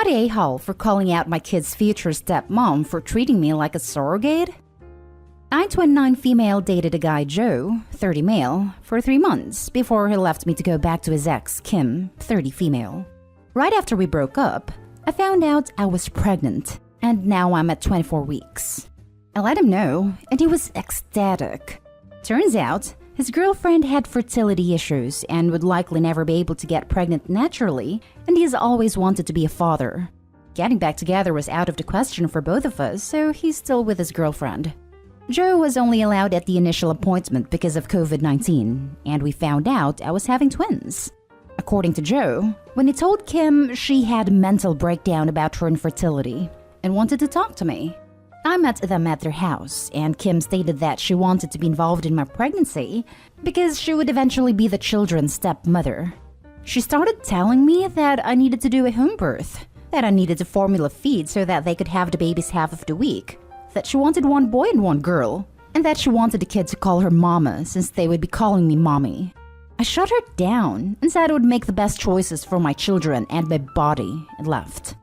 I the a-hole for calling out my kid's future stepmom for treating me like a surrogate? I, 29 female, dated a guy Joe, 30 male, for 3 months before he left me to go back to his ex, Kim, 30 female. Right after we broke up, I found out I was pregnant, and now I'm at 24 weeks. I let him know, and he was ecstatic. Turns out, his girlfriend had fertility issues and would likely never be able to get pregnant naturally, and he has always wanted to be a father. Getting back together was out of the question for both of us, so he's still with his girlfriend. Joe was only allowed at the initial appointment because of COVID-19, and we found out I was having twins. According to Joe, when he told Kim, she had a mental breakdown about her infertility and wanted to talk to me. I met them at their house, and Kim stated that she wanted to be involved in my pregnancy because she would eventually be the children's stepmother. She started telling me that I needed to do a home birth, that I needed to formula feed so that they could have the babies half of the week, that she wanted one boy and one girl, and that she wanted the kid to call her mama since they would be calling me mommy. I shut her down and said I would make the best choices for my children and my body and left.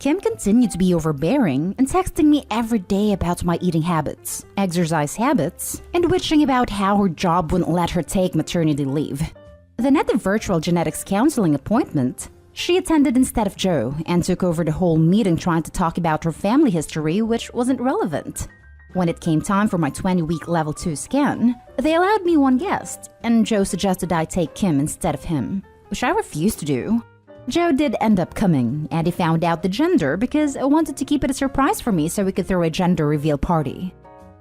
Kim continued to be overbearing and texting me every day about my eating habits, exercise habits, and witching about how her job wouldn't let her take maternity leave. Then at the virtual genetics counseling appointment, she attended instead of Joe and took over the whole meeting trying to talk about her family history, which wasn't relevant. When it came time for my 20-week level 2 scan, they allowed me one guest, and Joe suggested I take Kim instead of him, which I refused to do. Joe did end up coming, and he found out the gender because I wanted to keep it a surprise for me so we could throw a gender reveal party.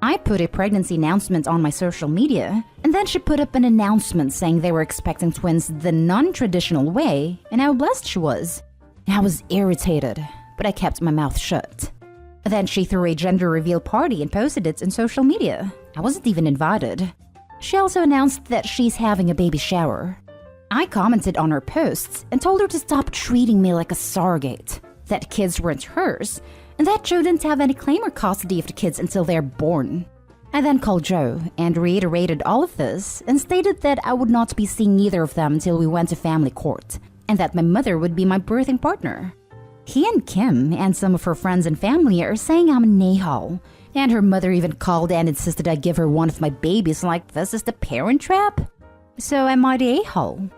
I put a pregnancy announcement on my social media, and then she put up an announcement saying they were expecting twins the non-traditional way and how blessed she was. I was irritated, but I kept my mouth shut. Then she threw a gender reveal party and posted it on social media. I wasn't even invited. She also announced that she's having a baby shower. I commented on her posts and told her to stop treating me like a surrogate, that kids weren't hers, and that Joe didn't have any claim or custody of the kids until they're born. I then called Joe and reiterated all of this and stated that I would not be seeing either of them until we went to family court, and that my mother would be my birthing partner. He and Kim and some of her friends and family are saying I'm an a-hole, and her mother even called and insisted I give her one of my babies like this is the parent trap? So am I the a-hole?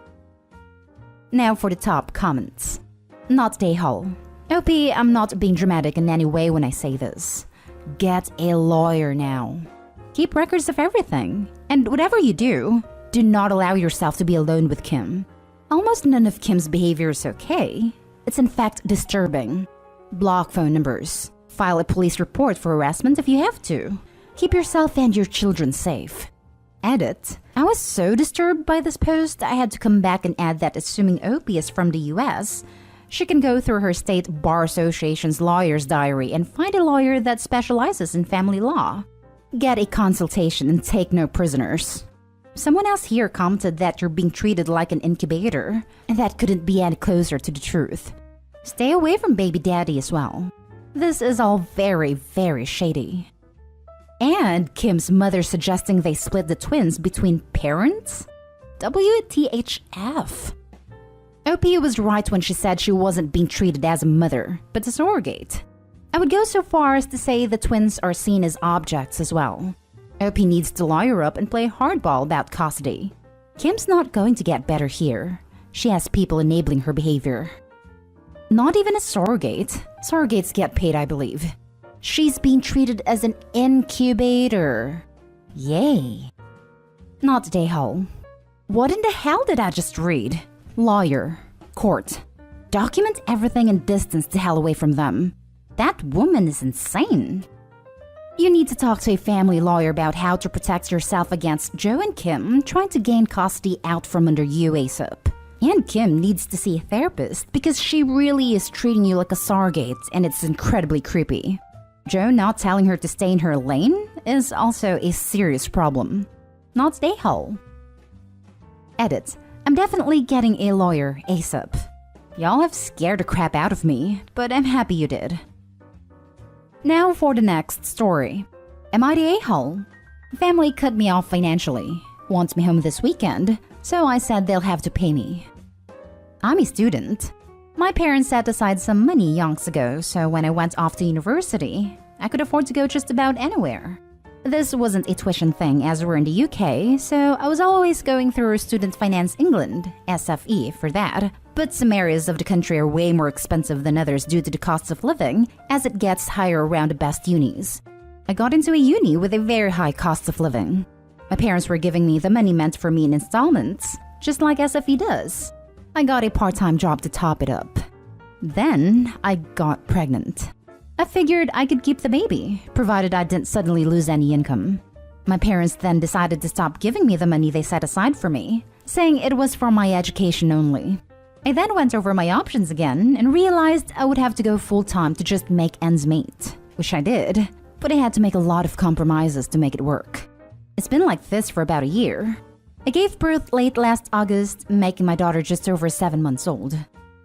Now for the top comments. Not the a-hole. OP, I'm not being dramatic in any way when I say this. Get a lawyer now. Keep records of everything. And whatever you do not allow yourself to be alone with Kim. Almost none of Kim's behavior is okay. It's in fact disturbing. Block phone numbers. File a police report for harassment if you have to. Keep yourself and your children safe. Edit. I was so disturbed by this post, I had to come back and add that assuming OP is from the US, she can go through her state bar association's lawyer's diary and find a lawyer that specializes in family law. Get a consultation and take no prisoners. Someone else here commented that you're being treated like an incubator, and that couldn't be any closer to the truth. Stay away from baby daddy as well. This is all very, very shady. And Kim's mother suggesting they split the twins between parents? WTHF. OP was right when she said she wasn't being treated as a mother, but a surrogate. I would go so far as to say the twins are seen as objects as well. OP needs to lawyer up and play hardball about custody. Kim's not going to get better here. She has people enabling her behavior. Not even a surrogate. Surrogates get paid, I believe. She's being treated as an incubator. Yay. Not day-hole. What in the hell did I just read? Lawyer. Court. Document everything and distance the hell away from them. That woman is insane. You need to talk to a family lawyer about how to protect yourself against Joe and Kim trying to gain custody out from under you ASAP. And Kim needs to see a therapist because she really is treating you like a surrogate and it's incredibly creepy. Joe not telling her to stay in her lane is also a serious problem. Not a hole. Edit. I'm definitely getting a lawyer ASAP. Y'all have scared the crap out of me, but I'm happy you did. Now for the next story. Am I the a-hole? Family cut me off financially, wants me home this weekend, so I said they'll have to pay me. I'm a student. My parents set aside some money yonks ago, so when I went off to university, I could afford to go just about anywhere. This wasn't a tuition thing as we're in the UK, so I was always going through Student Finance England, SFE, for that. But some areas of the country are way more expensive than others due to the cost of living, as it gets higher around the best unis. I got into a uni with a very high cost of living. My parents were giving me the money meant for me in installments, just like SFE does. I got a part-time job to top it up. Then I got pregnant. I figured I could keep the baby, provided I didn't suddenly lose any income. My parents then decided to stop giving me the money they set aside for me, saying it was for my education only. I then went over my options again and realized I would have to go full-time to just make ends meet, which I did, but I had to make a lot of compromises to make it work. It's been like this for about a year. I gave birth late last August, making my daughter just over 7 months old.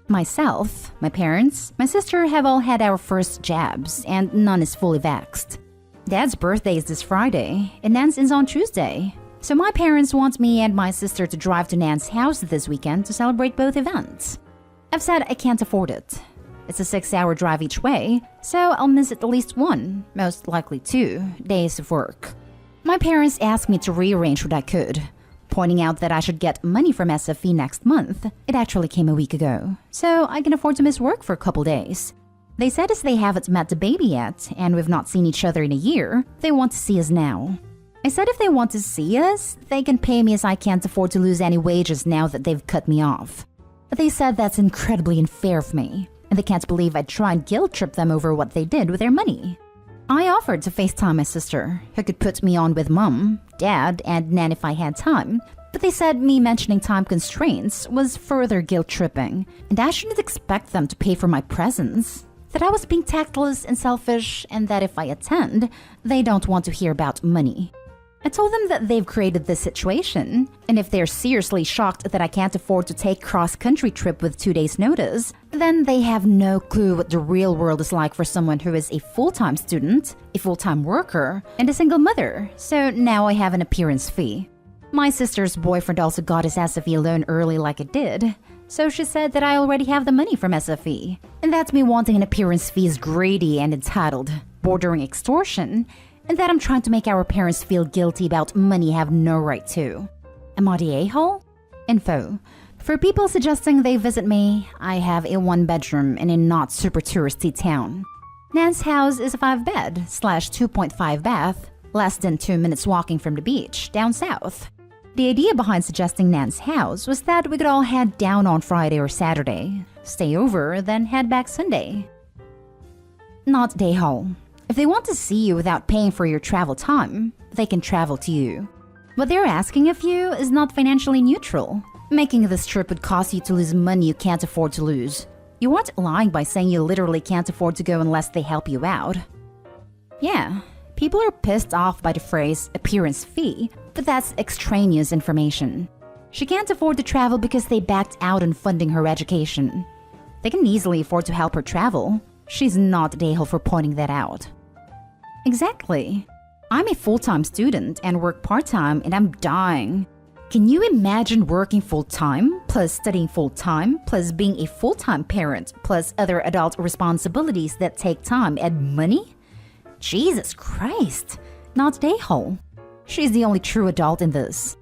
Myself, my parents, my sister have all had our first jabs, and none is fully vaxxed. Dad's birthday is this Friday, and Nan's is on Tuesday. So my parents want me and my sister to drive to Nan's house this weekend to celebrate both events. I've said I can't afford it. It's a 6-hour drive each way, so I'll miss at least 1, most likely 2, days of work. My parents asked me to rearrange what I could, pointing out that I should get money from SFE next month. It actually came a week ago, so I can afford to miss work for a couple days. They said as they haven't met the baby yet, and we've not seen each other in a year, they want to see us now. I said if they want to see us, they can pay me as I can't afford to lose any wages now that they've cut me off. But they said that's incredibly unfair of me, and they can't believe I'd try and guilt trip them over what they did with their money. I offered to FaceTime my sister, who could put me on with Mum, Dad, and Nan if I had time, but they said me mentioning time constraints was further guilt-tripping, and I shouldn't expect them to pay for my presence, that I was being tactless and selfish, and that if I attend, they don't want to hear about money. I told them that they've created this situation, and if they're seriously shocked that I can't afford to take cross-country trip with 2 days' notice, then they have no clue what the real world is like for someone who is a full-time student, a full-time worker, and a single mother, so now I have an appearance fee. My sister's boyfriend also got his SFE loan early like it did, so she said that I already have the money from SFE, and that me wanting an appearance fee is greedy and entitled, bordering extortion, and that I'm trying to make our parents feel guilty about money I have no right to. Am I the a-hole? Info. For people suggesting they visit me, I have a 1-bedroom in a not super touristy town. Nan's house is a 5-bed / 2.5 bath, less than 2 minutes walking from the beach, down south. The idea behind suggesting Nan's house was that we could all head down on Friday or Saturday, stay over, then head back Sunday. Not day hole. If they want to see you without paying for your travel time, they can travel to you. What they're asking of you is not financially neutral. Making this trip would cause you to lose money you can't afford to lose. You aren't lying by saying you literally can't afford to go unless they help you out. Yeah, people are pissed off by the phrase appearance fee, but that's extraneous information. She can't afford to travel because they backed out on funding her education. They can easily afford to help her travel. She's not the a-hole for pointing that out. Exactly. I'm a full-time student and work part-time and I'm dying. Can you imagine working full-time, plus studying full-time, plus being a full-time parent, plus other adult responsibilities that take time and money? Jesus Christ. Not the a-hole. She's the only true adult in this.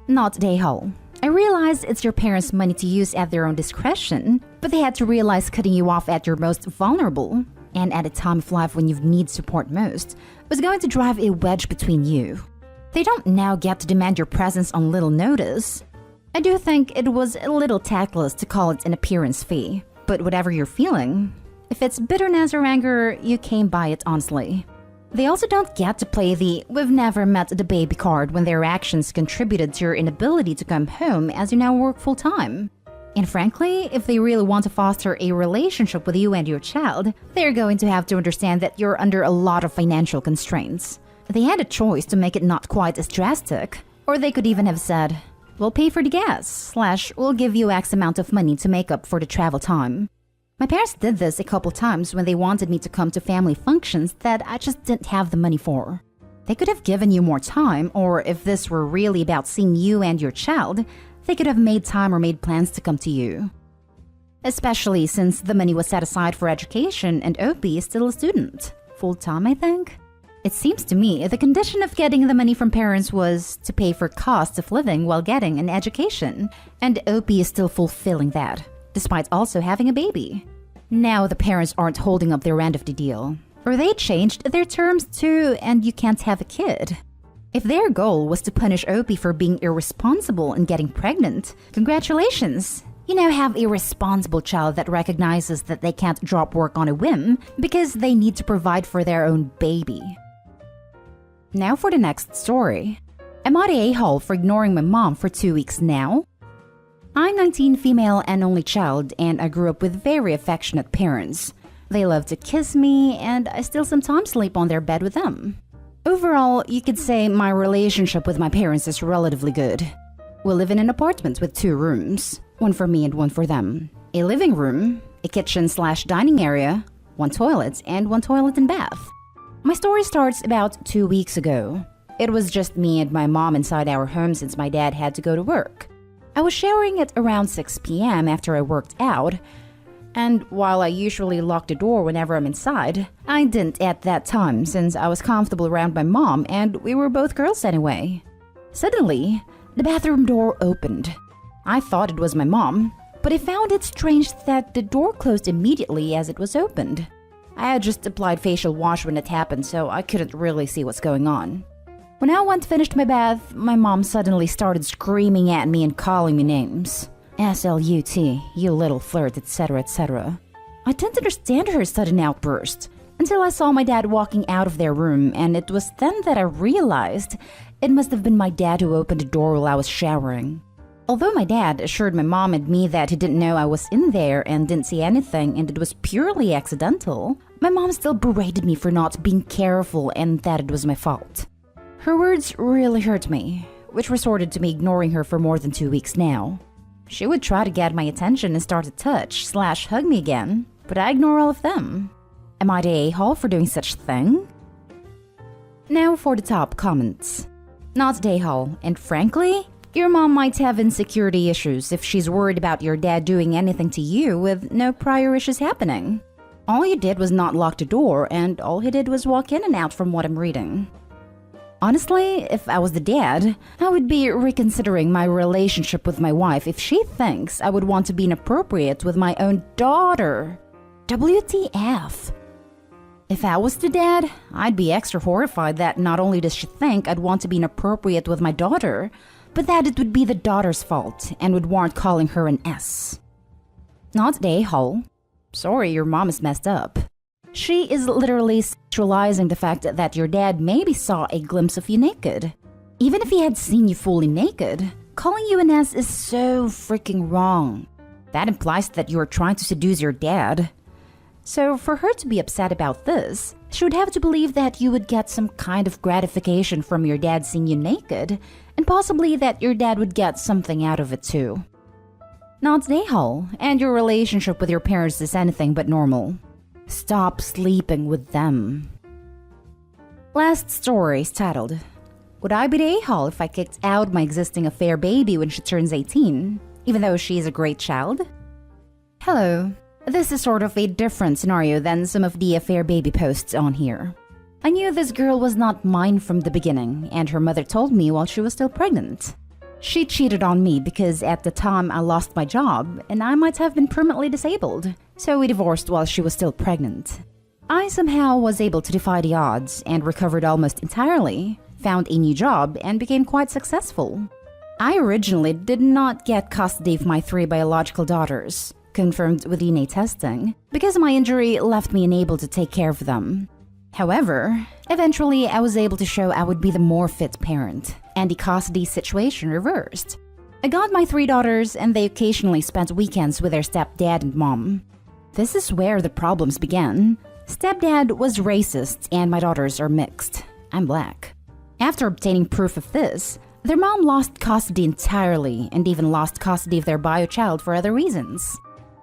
Not the a-hole. I realize it's your parents' money to use at their own discretion, but they had to realize cutting you off at your most vulnerable, and at a time of life when you need support most, was going to drive a wedge between you. They don't now get to demand your presence on little notice. I do think it was a little tactless to call it an appearance fee, but whatever you're feeling, if it's bitterness or anger, you came by it honestly. They also don't get to play the "we've never met the baby" card when their actions contributed to your inability to come home as you now work full-time. And frankly, if they really want to foster a relationship with you and your child, they're going to have to understand that you're under a lot of financial constraints. They had a choice to make it not quite as drastic, or they could even have said, "We'll pay for the gas, / we'll give you X amount of money to make up for the travel time." My parents did this a couple times when they wanted me to come to family functions that I just didn't have the money for. They could have given you more time, or if this were really about seeing you and your child, they could have made time or made plans to come to you. especially since the money was set aside for education and OP is still a student. Full-time, I think? It seems to me the condition of getting the money from parents was to pay for costs of living while getting an education, and OP is still fulfilling that, despite also having a baby. Now the parents aren't holding up their end of the deal, or they changed their terms too and you can't have a kid. If their goal was to punish OP for being irresponsible and getting pregnant, congratulations! You now have a responsible child that recognizes that they can't drop work on a whim because they need to provide for their own baby. Now for the next story. Am I the a-hole for ignoring my mom for 2 weeks now? I'm 19, female and only child, and I grew up with very affectionate parents. They love to kiss me, and I still sometimes sleep on their bed with them. Overall, you could say my relationship with my parents is relatively good. We live in an apartment with 2 rooms, one for me and one for them. A living room, a kitchen/dining area, 1 toilet, and 1 toilet and bath. My story starts about 2 weeks ago. It was just me and my mom inside our home since my dad had to go to work. I was showering at around 6 p.m. after I worked out, and while I usually lock the door whenever I'm inside, I didn't at that time since I was comfortable around my mom and we were both girls anyway. Suddenly, the bathroom door opened. I thought it was my mom, but I found it strange that the door closed immediately as it was opened. I had just applied facial wash when it happened, so I couldn't really see what's going on. When I went finished my bath, my mom suddenly started screaming at me and calling me names. SLUT, you little flirt, etc, etc. I didn't understand her sudden outburst until I saw my dad walking out of their room, and it was then that I realized it must have been my dad who opened the door while I was showering. Although my dad assured my mom and me that he didn't know I was in there and didn't see anything and it was purely accidental, my mom still berated me for not being careful and that it was my fault. Her words really hurt me, which resorted to me ignoring her for more than 2 weeks now. She would try to get my attention and start to touch/hug me again, but I ignore all of them. Am I the a-hole for doing such thing? Now for the top comments. Not the a-hole, and frankly, your mom might have insecurity issues if she's worried about your dad doing anything to you with no prior issues happening. All you did was not lock the door, and all he did was walk in and out from what I'm reading. Honestly, if I was the dad, I would be reconsidering my relationship with my wife if she thinks I would want to be inappropriate with my own daughter. WTF? If I was the dad, I'd be extra horrified that not only does she think I'd want to be inappropriate with my daughter, but that it would be the daughter's fault and would warrant calling her an S. Not the a-hole. Sorry, your mom is messed up. She is literally sexualizing the fact that your dad maybe saw a glimpse of you naked. Even if he had seen you fully naked, calling you an S is so freaking wrong. That implies that you are trying to seduce your dad. So for her to be upset about this, she would have to believe that you would get some kind of gratification from your dad seeing you naked, and possibly that your dad would get something out of it too. Not the a-hole, and your relationship with your parents is anything but normal. Stop sleeping with them. Last story is titled, Would I be the a-hole if I kicked out my existing affair baby when she turns 18, even though she is a great child? Hello. This is sort of a different scenario than some of the affair baby posts on here. I knew this girl was not mine from the beginning, and her mother told me while she was still pregnant. She cheated on me because at the time I lost my job and I might have been permanently disabled, so we divorced while she was still pregnant. I somehow was able to defy the odds and recovered almost entirely, found a new job, and became quite successful. I originally did not get custody of my 3 biological daughters, confirmed with DNA testing, because my injury left me unable to take care of them. However, eventually I was able to show I would be the more fit parent, and the custody situation reversed. I got my 3 daughters and they occasionally spent weekends with their stepdad and mom. This is where the problems began. Stepdad was racist and my daughters are mixed. I'm black. After obtaining proof of this, their mom lost custody entirely and even lost custody of their bio child for other reasons.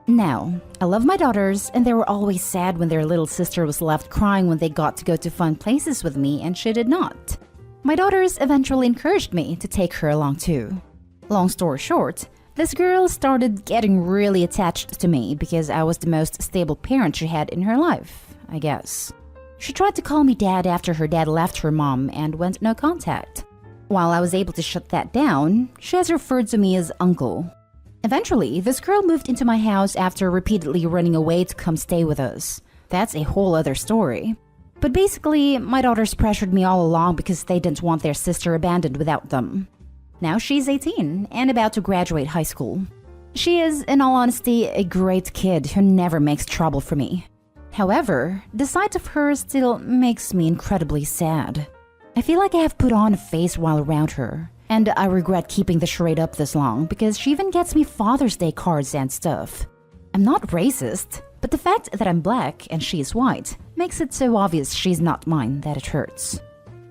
Now, I love my daughters and they were always sad when their little sister was left crying when they got to go to fun places with me and she did not. My daughters eventually encouraged me to take her along too. Long story short, This girl started getting really attached to me because I was the most stable parent she had in her life, I guess. She tried to call me dad after her dad left her mom and went no contact. While I was able to shut that down, she has referred to me as uncle. Eventually, this girl moved into my house after repeatedly running away to come stay with us. That's a whole other story. But basically, my daughters pressured me all along because they didn't want their sister abandoned without them. Now she's 18 and about to graduate high school. She is, in all honesty, a great kid who never makes trouble for me. However, the sight of her still makes me incredibly sad. I feel like I have put on a face while around her, and I regret keeping the charade up this long because she even gets me Father's Day cards and stuff. I'm not racist, but the fact that I'm black and she is white makes it so obvious she's not mine that it hurts.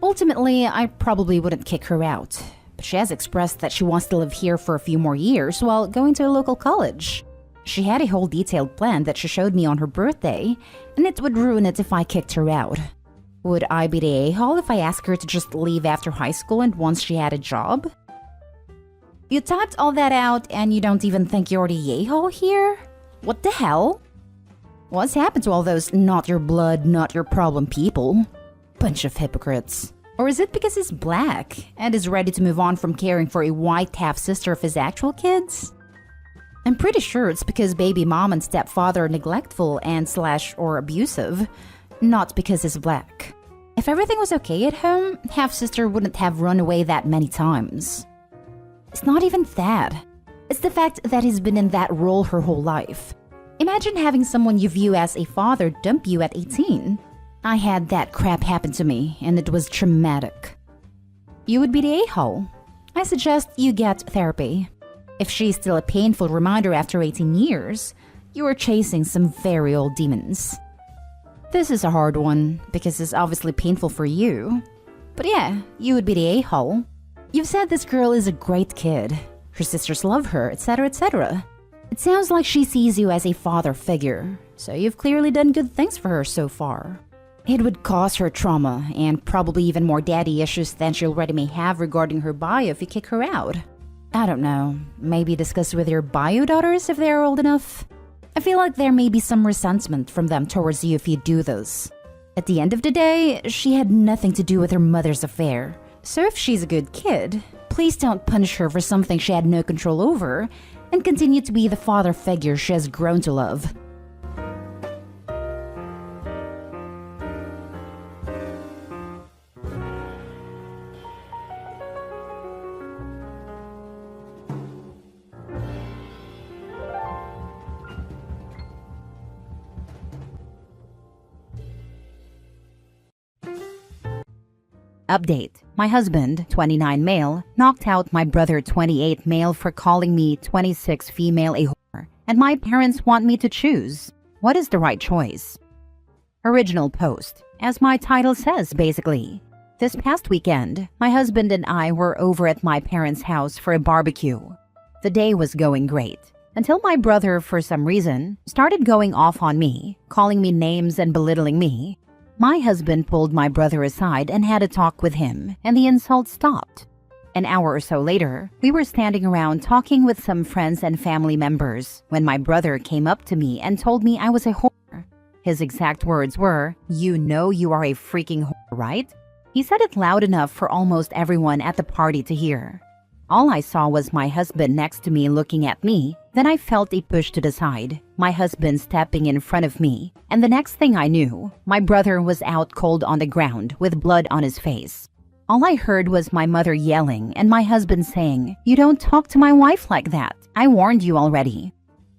Ultimately, I probably wouldn't kick her out, but she has expressed that she wants to live here for a few more years while going to a local college. She had a whole detailed plan that she showed me on her birthday, and it would ruin it if I kicked her out. Would I be the a-hole if I asked her to just leave after high school and once she had a job? You typed all that out and you don't even think you're the a-hole here? What the hell? What's happened to all those not your blood, not your problem people? Bunch of hypocrites. Or is it because he's black and is ready to move on from caring for a white half-sister of his actual kids? I'm pretty sure it's because baby mom and stepfather are neglectful and or abusive, not because he's black. If everything was okay at home, half-sister wouldn't have run away that many times. It's not even that. It's the fact that he's been in that role her whole life. Imagine having someone you view as a father dump you at 18. I had that crap happen to me, and it was traumatic. You would be the a-hole. I suggest you get therapy. If she's still a painful reminder after 18 years, you are chasing some very old demons. This is a hard one, because it's obviously painful for you. But yeah, you would be the a-hole. You've said this girl is a great kid. Her sisters love her, etc., etc. It sounds like she sees you as a father figure, so you've clearly done good things for her so far. It would cause her trauma, and probably even more daddy issues than she already may have regarding her bio if you kick her out. I don't know, maybe discuss with your bio daughters if they're old enough? I feel like there may be some resentment from them towards you if you do this. At the end of the day, she had nothing to do with her mother's affair. So if she's a good kid, please don't punish her for something she had no control over, and continue to be the father figure she has grown to love. Update. My husband, 29 male, knocked out my brother, 28 male for calling me 26 female a whore, and my parents want me to choose. What is the right choice? Original post. As my title says, basically. This past weekend, my husband and I were over at my parents' house for a barbecue. The day was going great, until my brother, for some reason, started going off on me, calling me names and belittling me. My husband pulled my brother aside and had a talk with him, and the insult stopped. An hour or so later, we were standing around talking with some friends and family members when my brother came up to me and told me I was a whore. His exact words were, "You know you are a freaking whore, right?" He said it loud enough for almost everyone at the party to hear. All I saw was my husband next to me looking at me. Then I felt a push to the side, my husband stepping in front of me, and the next thing I knew, my brother was out cold on the ground with blood on his face. All I heard was my mother yelling and my husband saying, "You don't talk to my wife like that. I warned you already."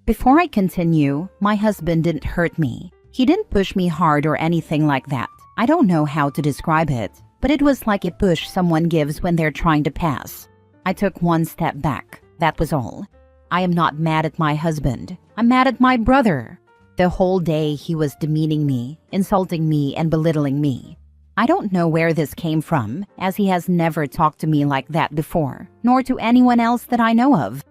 Before I continue, my husband didn't hurt me. He didn't push me hard or anything like that. I don't know how to describe it, but it was like a push someone gives when they're trying to pass. I took one step back. That was all. I am not mad at my husband. I'm mad at my brother. The whole day he was demeaning me, insulting me, and belittling me. I don't know where this came from, as he has never talked to me like that before, nor to anyone else that I know of.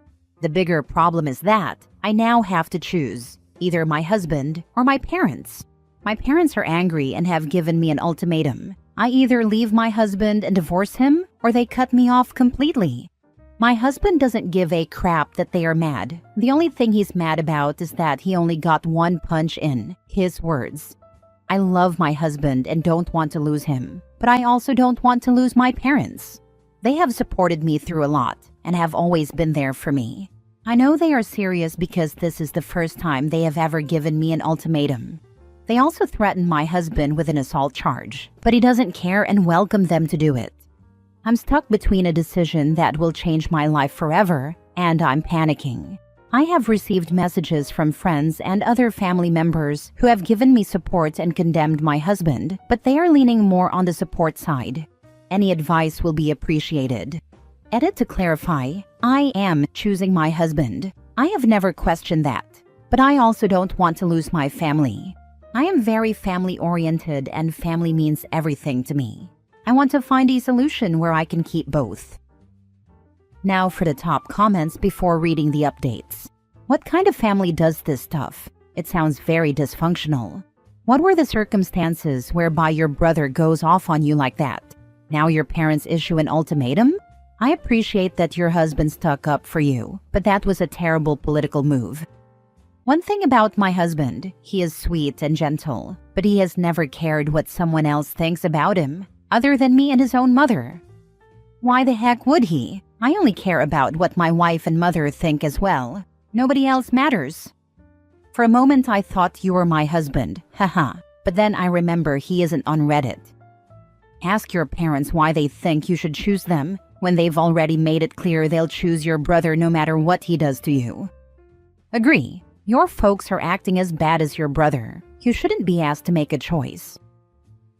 The bigger problem is that I now have to choose, either my husband or my parents. My parents are angry and have given me an ultimatum. I either leave my husband and divorce him, or they cut me off completely. My husband doesn't give a crap that they are mad. The only thing he's mad about is that he only got one punch in, his words. I love my husband and don't want to lose him, but I also don't want to lose my parents. They have supported me through a lot and have always been there for me. I know they are serious because this is the first time they have ever given me an ultimatum. They also threatened my husband with an assault charge, but he doesn't care and welcomed them to do it. I'm stuck between a decision that will change my life forever, and I'm panicking. I have received messages from friends and other family members who have given me support and condemned my husband, but they are leaning more on the support side. Any advice will be appreciated. Edit to clarify, I am choosing my husband. I have never questioned that, but I also don't want to lose my family. I am very family-oriented and family means everything to me. I want to find a solution where I can keep both. Now for the top comments before reading the updates. What kind of family does this stuff? It sounds very dysfunctional. What were the circumstances whereby your brother goes off on you like that? Now your parents issue an ultimatum? I appreciate that your husband stuck up for you, but that was a terrible political move. One thing about my husband, he is sweet and gentle, but he has never cared what someone else thinks about him, other than me and his own mother. Why the heck would he? I only care about what my wife and mother think as well. Nobody else matters. For a moment I thought you were my husband, haha, but then I remember he isn't on Reddit. Ask your parents why they think you should choose them when they've already made it clear they'll choose your brother no matter what he does to you. Agree, your folks are acting as bad as your brother. You shouldn't be asked to make a choice.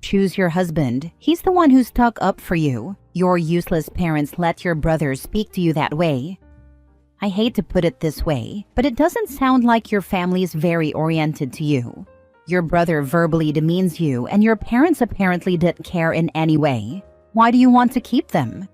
Choose your husband. He's the one who stuck up for you. Your useless parents let your brother speak to you that way. I hate to put it this way, but it doesn't sound like your family is very oriented to you. Your brother verbally demeans you, and your parents apparently didn't care in any way. Why do you want to keep them?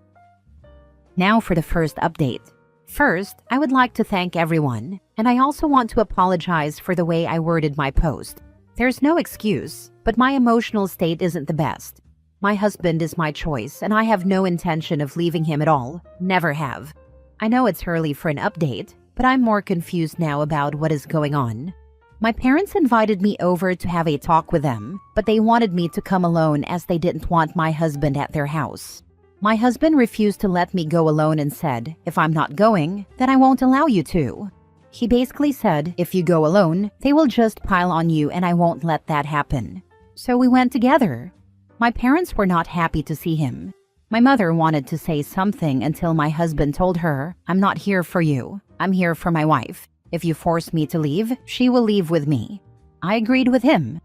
Now for the first update. First, I would like to thank everyone, and I also want to apologize for the way I worded my post. There's no excuse, but my emotional state isn't the best. My husband is my choice, and I have no intention of leaving him at all. Never have. I know it's early for an update, but I'm more confused now about what is going on. My parents invited me over to have a talk with them, but they wanted me to come alone as they didn't want my husband at their house. My husband refused to let me go alone and said, if I'm not going, then I won't allow you to. He basically said, if you go alone, they will just pile on you and I won't let that happen. So we went together. My parents were not happy to see him. My mother wanted to say something until my husband told her, I'm not here for you. I'm here for my wife. If you force me to leave, she will leave with me. I agreed with him.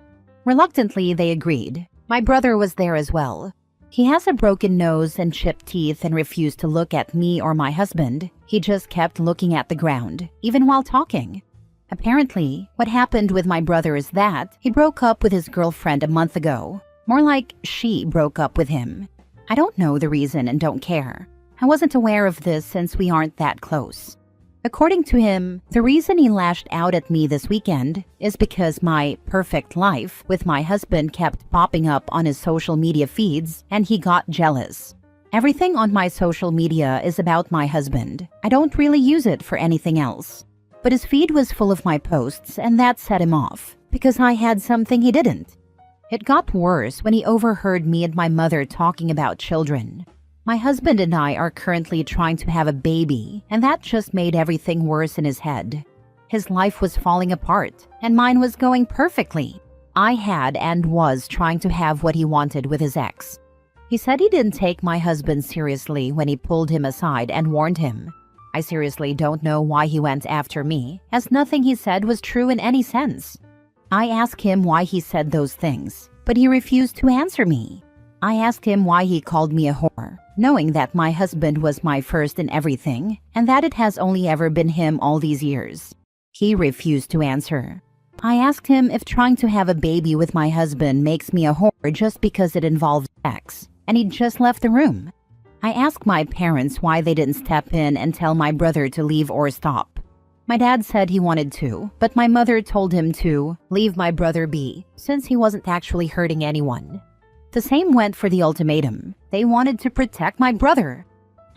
Reluctantly, they agreed. My brother was there as well. He has a broken nose and chipped teeth and refused to look at me or my husband. He just kept looking at the ground, even while talking. Apparently, what happened with my brother is that he broke up with his girlfriend a month ago. More like she broke up with him. I don't know the reason and don't care. I wasn't aware of this since we aren't that close. According to him, the reason he lashed out at me this weekend is because my perfect life with my husband kept popping up on his social media feeds and he got jealous. Everything on my social media is about my husband. I don't really use it for anything else. But his feed was full of my posts and that set him off because I had something he didn't. It got worse when he overheard me and my mother talking about children. My husband and I are currently trying to have a baby, and that just made everything worse in his head. His life was falling apart, and mine was going perfectly. I had and was trying to have what he wanted with his ex. He said he didn't take my husband seriously when he pulled him aside and warned him. I seriously don't know why he went after me, as nothing he said was true in any sense. I asked him why he said those things, but he refused to answer me. I asked him why he called me a whore, knowing that my husband was my first in everything and that it has only ever been him all these years. He refused to answer. I asked him if trying to have a baby with my husband makes me a whore just because it involves sex, and he just left the room. I asked my parents why they didn't step in and tell my brother to leave or stop. My dad said he wanted to, but my mother told him to leave my brother be, since he wasn't actually hurting anyone. The same went for the ultimatum. They wanted to protect my brother.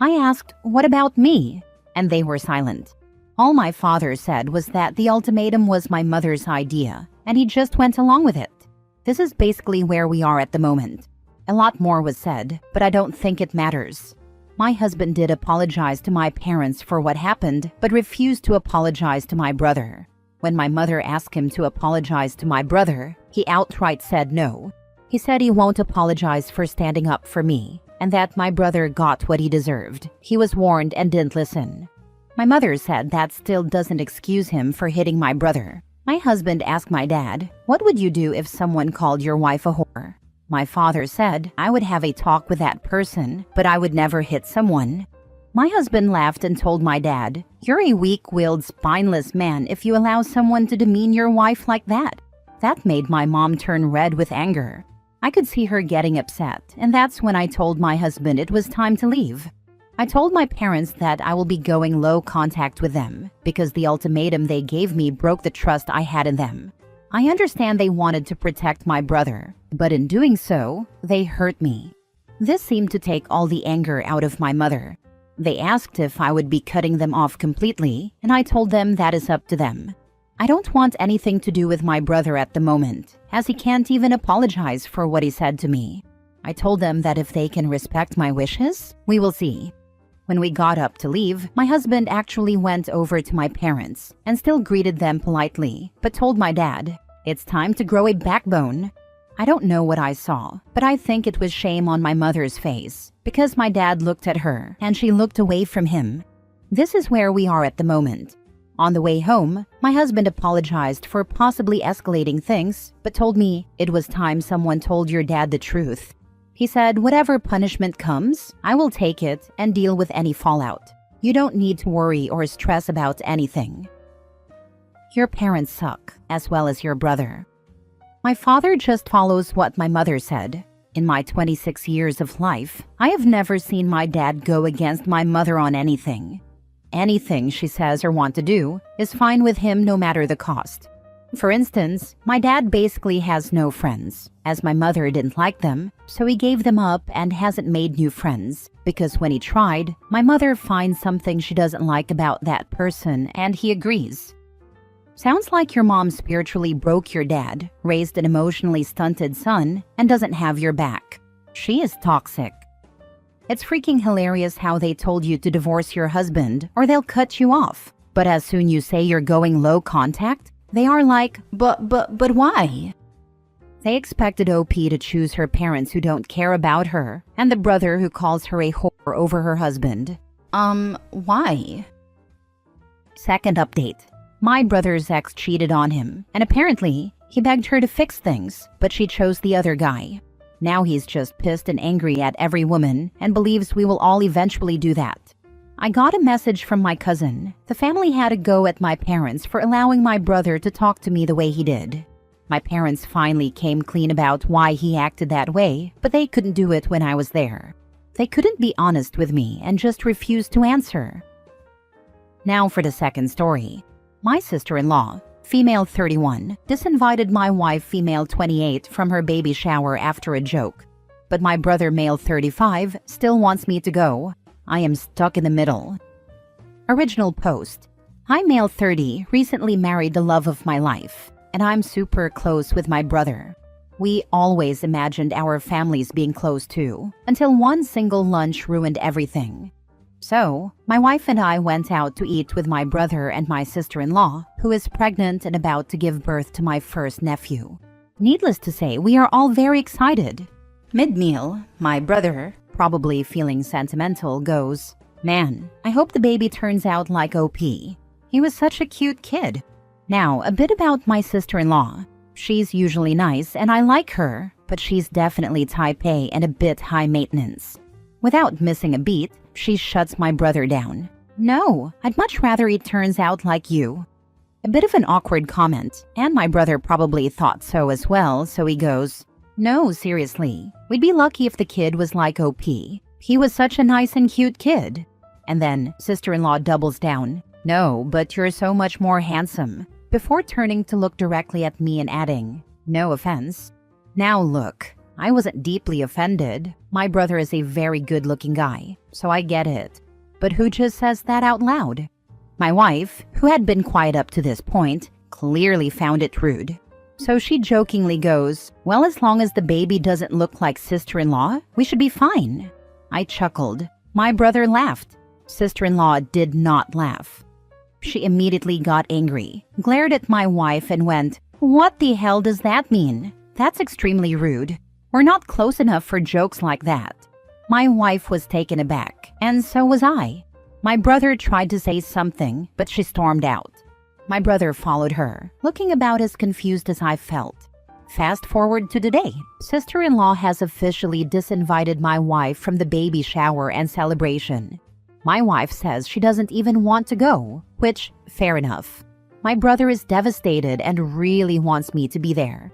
I asked, "What about me?" And they were silent. All my father said was that the ultimatum was my mother's idea, and he just went along with it. This is basically where we are at the moment. A lot more was said, but I don't think it matters. My husband did apologize to my parents for what happened, but refused to apologize to my brother. When my mother asked him to apologize to my brother, he outright said no. He said he won't apologize for standing up for me, and that my brother got what he deserved. He was warned and didn't listen. My mother said that still doesn't excuse him for hitting my brother. My husband asked my dad, "What would you do if someone called your wife a whore?" My father said, "I would have a talk with that person, but I would never hit someone." My husband laughed and told my dad, "You're a weak-willed, spineless man if you allow someone to demean your wife like that." That made my mom turn red with anger. I could see her getting upset, and that's when I told my husband it was time to leave. I told my parents that I will be going low contact with them because the ultimatum they gave me broke the trust I had in them. I understand they wanted to protect my brother, but in doing so, they hurt me. This seemed to take all the anger out of my mother. They asked if I would be cutting them off completely, and I told them that is up to them. I don't want anything to do with my brother at the moment, as he can't even apologize for what he said to me. I told them that if they can respect my wishes, we will see. When we got up to leave, my husband actually went over to my parents and still greeted them politely, but told my dad, "It's time to grow a backbone." I don't know what I saw, but I think it was shame on my mother's face because my dad looked at her and she looked away from him. This is where we are at the moment. On the way home, my husband apologized for possibly escalating things, but told me it was time someone told your dad the truth. He said, "Whatever punishment comes, I will take it and deal with any fallout. You don't need to worry or stress about anything." Your parents suck, as well as your brother. My father just follows what my mother said. In my 26 years of life, I have never seen my dad go against my mother on anything. Anything she says or wants to do is fine with him no matter the cost. For instance, my dad basically has no friends, as my mother didn't like them, so he gave them up and hasn't made new friends, because when he tried, my mother finds something she doesn't like about that person and he agrees. Sounds like your mom spiritually broke your dad, raised an emotionally stunted son, and doesn't have your back. She is toxic. It's freaking hilarious how they told you to divorce your husband or they'll cut you off. But as soon you say you're going low contact, they are like, but why? They expected OP to choose her parents who don't care about her and the brother who calls her a whore over her husband. Why? Second update. My brother's ex cheated on him, and apparently, he begged her to fix things, but she chose the other guy. Now he's just pissed and angry at every woman and believes we will all eventually do that. I got a message from my cousin. The family had a go at my parents for allowing my brother to talk to me the way he did. My parents finally came clean about why he acted that way, but they couldn't do it when I was there. They couldn't be honest with me and just refused to answer. Now for the second story. My sister-in-law, female 31, disinvited my wife, female 28, from her baby shower after a joke. But my brother, male 35, still wants me to go. I am stuck in the middle. Original post. Hi, male 30, recently married the love of my life, and I'm super close with my brother. We always imagined our families being close too, until one single lunch ruined everything. So, my wife and I went out to eat with my brother and my sister-in-law, who is pregnant and about to give birth to my first nephew. Needless to say, we are all very excited. Mid-meal, my brother, probably feeling sentimental, goes, "Man, I hope the baby turns out like OP. He was such a cute kid." Now, a bit about my sister-in-law. She's usually nice and I like her, but she's definitely type A and a bit high maintenance. Without missing a beat, she shuts my brother down. "No, I'd much rather he turns out like you." A bit of an awkward comment, and my brother probably thought so as well, so he goes, "No, seriously, we'd be lucky if the kid was like OP. He was such a nice and cute kid." And then sister-in-law doubles down, "No, but you're so much more handsome," before turning to look directly at me and adding, "No offense." Now look, I wasn't deeply offended. My brother is a very good-looking guy, so I get it. But who just says that out loud? My wife, who had been quiet up to this point, clearly found it rude. So she jokingly goes, "Well, as long as the baby doesn't look like sister-in-law, we should be fine." I chuckled. My brother laughed. Sister-in-law did not laugh. She immediately got angry, glared at my wife and went, "What the hell does that mean? That's extremely rude. We're not close enough for jokes like that." My wife was taken aback, and so was I. My brother tried to say something, but she stormed out. My brother followed her, looking about as confused as I felt. Fast forward to today. Sister-in-law has officially disinvited my wife from the baby shower and celebration. My wife says she doesn't even want to go, which, fair enough. My brother is devastated and really wants me to be there.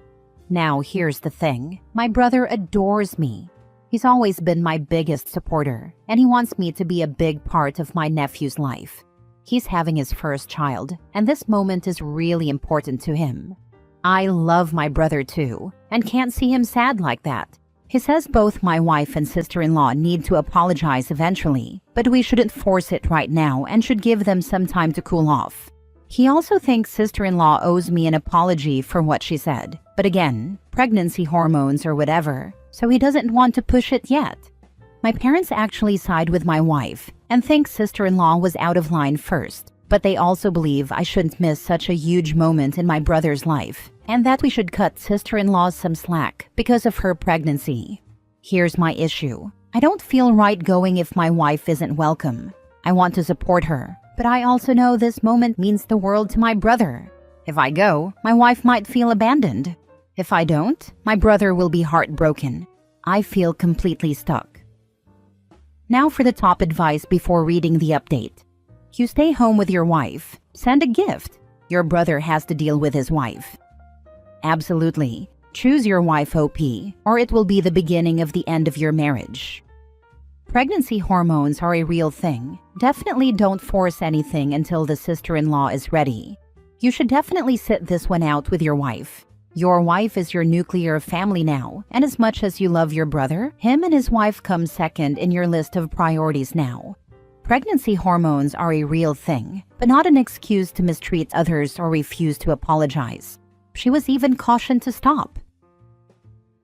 Now, here's the thing. My brother adores me. He's always been my biggest supporter, and he wants me to be a big part of my nephew's life. He's having his first child, and this moment is really important to him. I love my brother too, and can't see him sad like that. He says both my wife and sister-in-law need to apologize eventually, but we shouldn't force it right now and should give them some time to cool off. He also thinks sister-in-law owes me an apology for what she said, but again, pregnancy hormones or whatever, so he doesn't want to push it yet. My parents actually side with my wife and think sister-in-law was out of line first, but they also believe I shouldn't miss such a huge moment in my brother's life, and that we should cut sister-in-law some slack because of her pregnancy. Here's my issue. I don't feel right going if my wife isn't welcome. I want to support her, but I also know this moment means the world to my brother. If I go, my wife might feel abandoned. If I don't, my brother will be heartbroken. I feel completely stuck. Now for the top advice before reading the update. You stay home with your wife. Send a gift. Your brother has to deal with his wife. Absolutely. Choose your wife OP, or it will be the beginning of the end of your marriage. Pregnancy hormones are a real thing. Definitely don't force anything until the sister-in-law is ready. You should definitely sit this one out with your wife. Your wife is your nuclear family now, and as much as you love your brother, him and his wife come second in your list of priorities now. Pregnancy hormones are a real thing, but not an excuse to mistreat others or refuse to apologize. She was even cautioned to stop.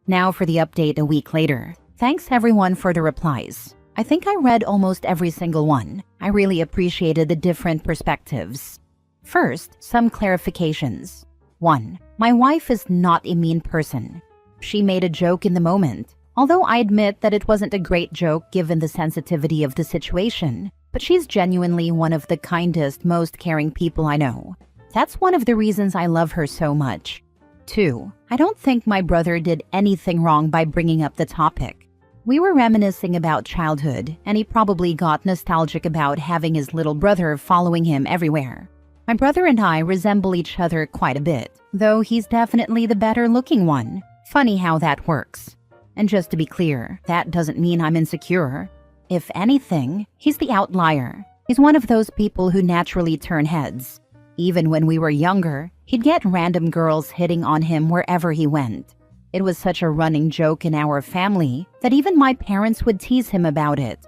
Now for the update a week later. Thanks everyone for the replies. I think I read almost every single one. I really appreciated the different perspectives. First, some clarifications. 1. My wife is not a mean person. She made a joke in the moment, although I admit that it wasn't a great joke given the sensitivity of the situation, but she's genuinely one of the kindest, most caring people I know. That's one of the reasons I love her so much. 2. I don't think my brother did anything wrong by bringing up the topic. We were reminiscing about childhood, and he probably got nostalgic about having his little brother following him everywhere. My brother and I resemble each other quite a bit, though he's definitely the better-looking one. Funny how that works. And just to be clear, that doesn't mean I'm insecure. If anything, he's the outlier. He's one of those people who naturally turn heads. Even when we were younger, he'd get random girls hitting on him wherever he went. It was such a running joke in our family that even my parents would tease him about it.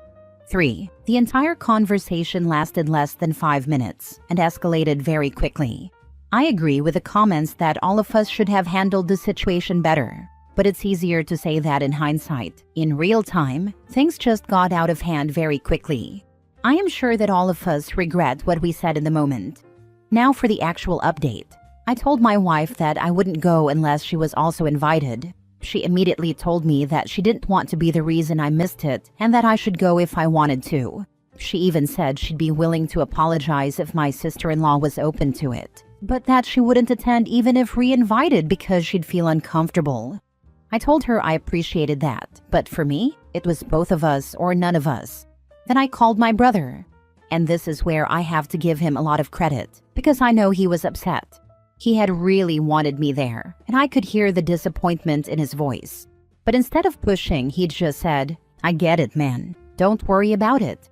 3. The entire conversation lasted less than 5 minutes and escalated very quickly. I agree with the comments that all of us should have handled the situation better, but it's easier to say that in hindsight. In real time, things just got out of hand very quickly. I am sure that all of us regret what we said in the moment. Now for the actual update. I told my wife that I wouldn't go unless she was also invited. She immediately told me that she didn't want to be the reason I missed it and that I should go if I wanted to. She even said she'd be willing to apologize if my sister-in-law was open to it, but that she wouldn't attend even if re-invited because she'd feel uncomfortable. I told her I appreciated that, but for me, it was both of us or none of us. Then I called my brother. And this is where I have to give him a lot of credit, because I know he was upset. He had really wanted me there, and I could hear the disappointment in his voice. But instead of pushing, he just said, "I get it, man. Don't worry about it."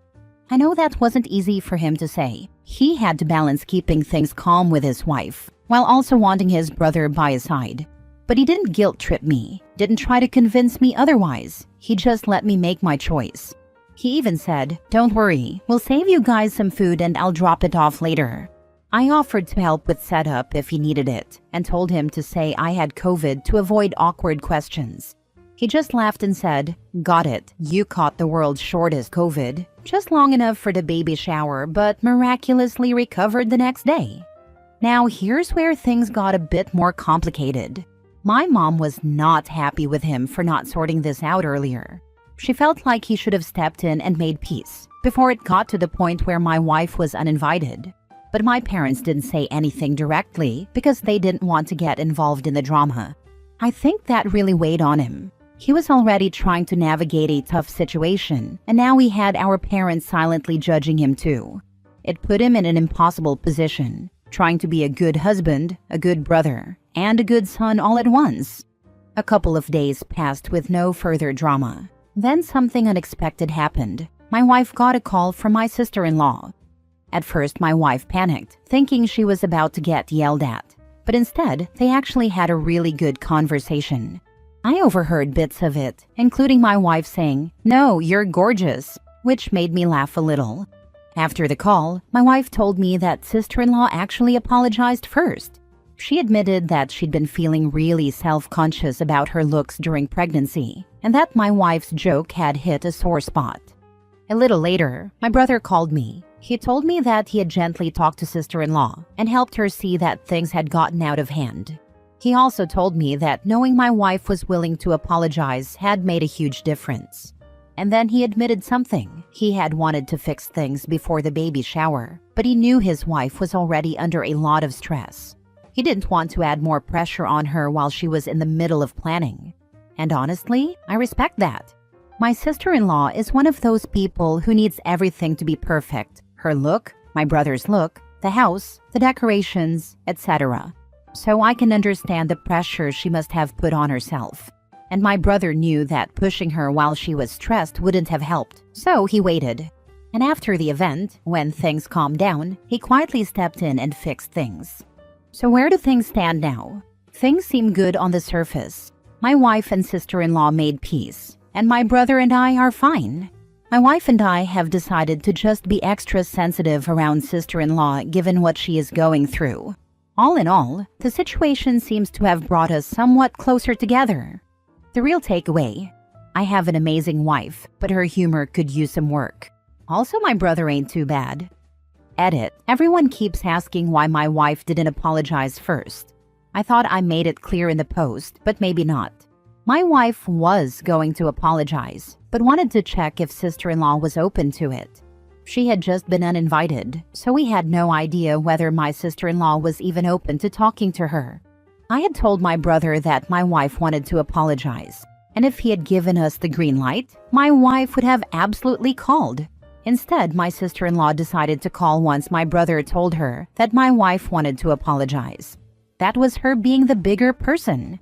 I know that wasn't easy for him to say. He had to balance keeping things calm with his wife, while also wanting his brother by his side. But he didn't guilt trip me, didn't try to convince me otherwise. He just let me make my choice. He even said, "Don't worry, we'll save you guys some food and I'll drop it off later." I offered to help with setup if he needed it and told him to say I had COVID to avoid awkward questions. He just laughed and said, "Got it, you caught the world's shortest COVID, just long enough for the baby shower but miraculously recovered the next day." Now here's where things got a bit more complicated. My mom was not happy with him for not sorting this out earlier. She felt like he should have stepped in and made peace before it got to the point where my wife was uninvited. But my parents didn't say anything directly because they didn't want to get involved in the drama. I think that really weighed on him. He was already trying to navigate a tough situation, and now he had our parents silently judging him too. It put him in an impossible position, trying to be a good husband, a good brother, and a good son all at once. A couple of days passed with no further drama. Then something unexpected happened. My wife got a call from my sister-in-law. At first, my wife panicked, thinking she was about to get yelled at. But instead, they actually had a really good conversation. I overheard bits of it, including my wife saying, "No, you're gorgeous," which made me laugh a little. After the call, my wife told me that sister-in-law actually apologized first. She admitted that she'd been feeling really self-conscious about her looks during pregnancy, and that my wife's joke had hit a sore spot. A little later, my brother called me. He told me that he had gently talked to sister-in-law and helped her see that things had gotten out of hand. He also told me that knowing my wife was willing to apologize had made a huge difference. And then he admitted something. He had wanted to fix things before the baby shower, but he knew his wife was already under a lot of stress. He didn't want to add more pressure on her while she was in the middle of planning. And honestly, I respect that. My sister-in-law is one of those people who needs everything to be perfect. Her look, my brother's look, the house, the decorations, etc. So I can understand the pressure she must have put on herself. And my brother knew that pushing her while she was stressed wouldn't have helped, so he waited. And after the event, when things calmed down, he quietly stepped in and fixed things. So where do things stand now? Things seem good on the surface. My wife and sister-in-law made peace, and my brother and I are fine. My wife and I have decided to just be extra sensitive around sister-in-law given what she is going through. All in all, the situation seems to have brought us somewhat closer together. The real takeaway: I have an amazing wife, but her humor could use some work. Also, my brother ain't too bad. Edit. Everyone keeps asking why my wife didn't apologize first. I thought I made it clear in the post, but maybe not. My wife was going to apologize, but wanted to check if sister-in-law was open to it. She had just been uninvited, so we had no idea whether my sister-in-law was even open to talking to her. I had told my brother that my wife wanted to apologize, and if he had given us the green light, my wife would have absolutely called. Instead, my sister-in-law decided to call once my brother told her that my wife wanted to apologize. That was her being the bigger person.